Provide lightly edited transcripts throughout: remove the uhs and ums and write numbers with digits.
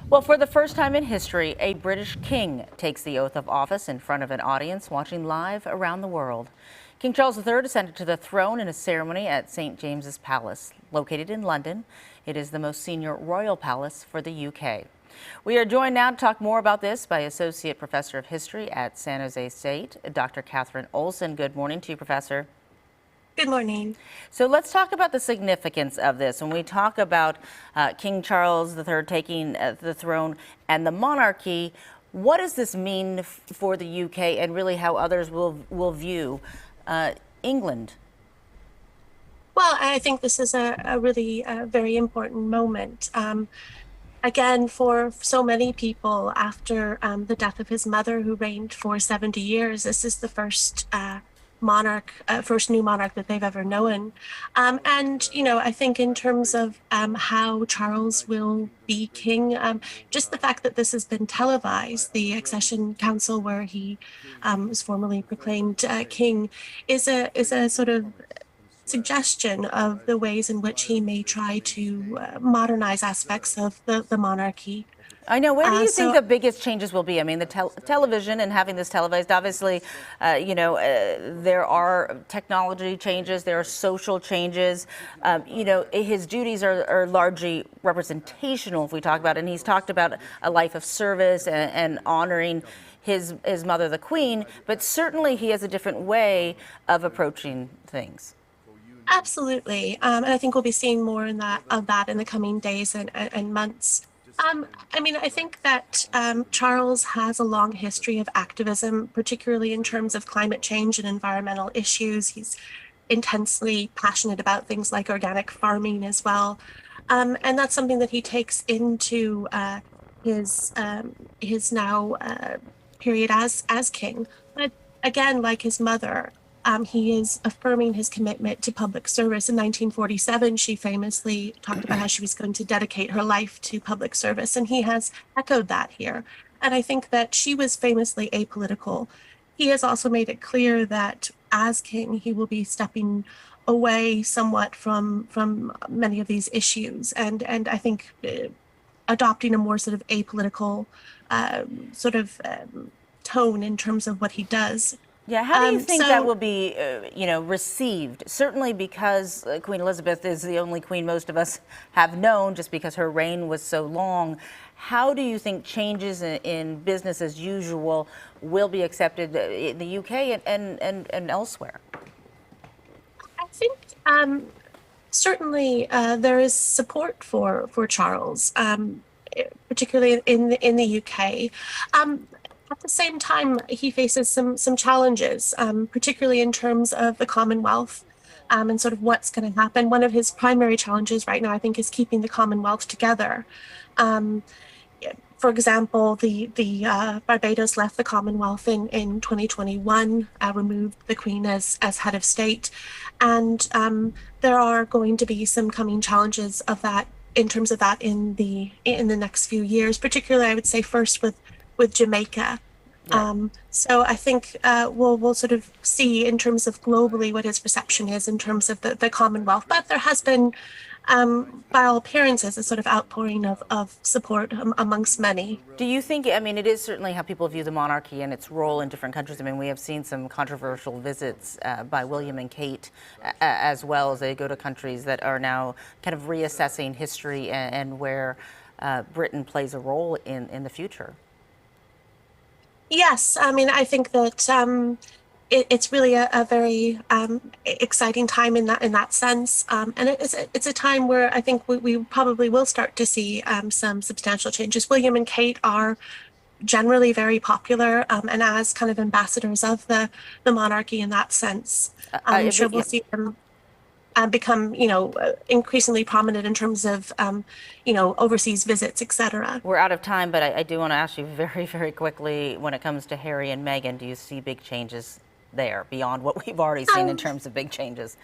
Well, for the first time in history, a British king takes the oath of office in front of an audience watching live around the world. King Charles III ascended to the throne in a ceremony at St. James's Palace, located in London. It is the most senior royal palace for the UK. We are joined now to talk more about this by Associate Professor of History at San Jose State, Dr. Katharine Olsen. Good morning to you, Professor. Good morning. So let's talk about the significance of this. When we talk about King Charles III taking the throne and the monarchy, what does this mean for the UK and really how others will view England? Well, I think this is a really very important moment. Again, for so many people, after the death of his mother, who reigned for 70 years, this is the first first new monarch that they've ever known. I think in terms of how Charles will be king, just the fact that this has been televised, the accession council where he was formally proclaimed king, is a sort of suggestion of the ways in which he may try to modernize aspects of the monarchy. I know. Where do you think So the biggest changes will be? I mean, the television and having this televised, obviously, there are technology changes, there are social changes. His duties are largely representational, if we talk about it. And he's talked about a life of service and honoring his mother, the Queen, but certainly he has a different way of approaching things. absolutely, and I think we'll be seeing more of that in the coming days and months. I think that Charles has a long history of activism, particularly in terms of climate change and environmental issues. He's intensely passionate about things like organic farming as well, and that's something that he takes into his now period as king. But again, like his mother, he is affirming his commitment to public service. In 1947, she famously talked about how she was going to dedicate her life to public service, and he has echoed that here. And I think that she was famously apolitical. He has also made it clear that as king, he will be stepping away somewhat from many of these issues, and I think adopting a more sort of apolitical sort of tone in terms of what he does. Yeah, how do you think that So will be, received? Certainly because Queen Elizabeth is the only queen most of us have known, just because her reign was so long. How do you think changes in business as usual will be accepted in the UK and elsewhere? I think certainly there is support for Charles, particularly in the UK. At the same time, he faces some challenges, particularly in terms of the Commonwealth, and sort of what's going to happen. One of his primary challenges right now, I think, is keeping the Commonwealth together. Um, for example, the Barbados left the Commonwealth in 2021, removed the Queen as head of state, and there are going to be some coming challenges of that in terms of that in the next few years. Particularly, I would say first with Jamaica. Right. So I think we'll sort of see in terms of globally what his perception is in terms of the Commonwealth. But there has been, by all appearances, a sort of outpouring of support amongst many. Do you think, I mean, it is certainly how people view the monarchy and its role in different countries. I mean, we have seen some controversial visits by William and Kate as well, as they go to countries that are now kind of reassessing history and where Britain plays a role in the future. Yes, I think that it's really a very exciting time in that sense, and it's a time where I think we probably will start to see some substantial changes. William and Kate are generally very popular, and as kind of ambassadors of the monarchy in that sense, I'm sure we'll Yeah. see them become, increasingly prominent in terms of, overseas visits, etc. We're out of time, but I do want to ask you very, very quickly, when it comes to Harry and Meghan, do you see big changes there beyond what we've already seen in Um, terms of big changes?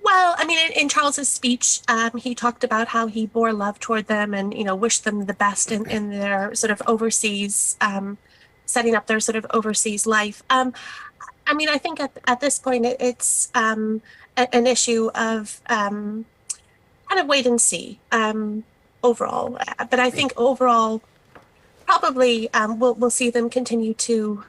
well, in Charles's speech, he talked about how he bore love toward them and, wished them the best in their sort of overseas, setting up their sort of overseas life. I think at this point it's an issue of kind of wait and see. overall. But I think overall, probably we'll see them continue to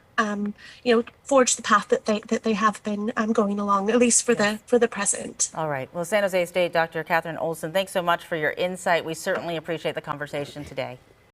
forge the path that they have been going along, at least for the present. All right. Well, San Jose State Dr. Katharine Olsen, thanks so much for your insight. We certainly appreciate the conversation today.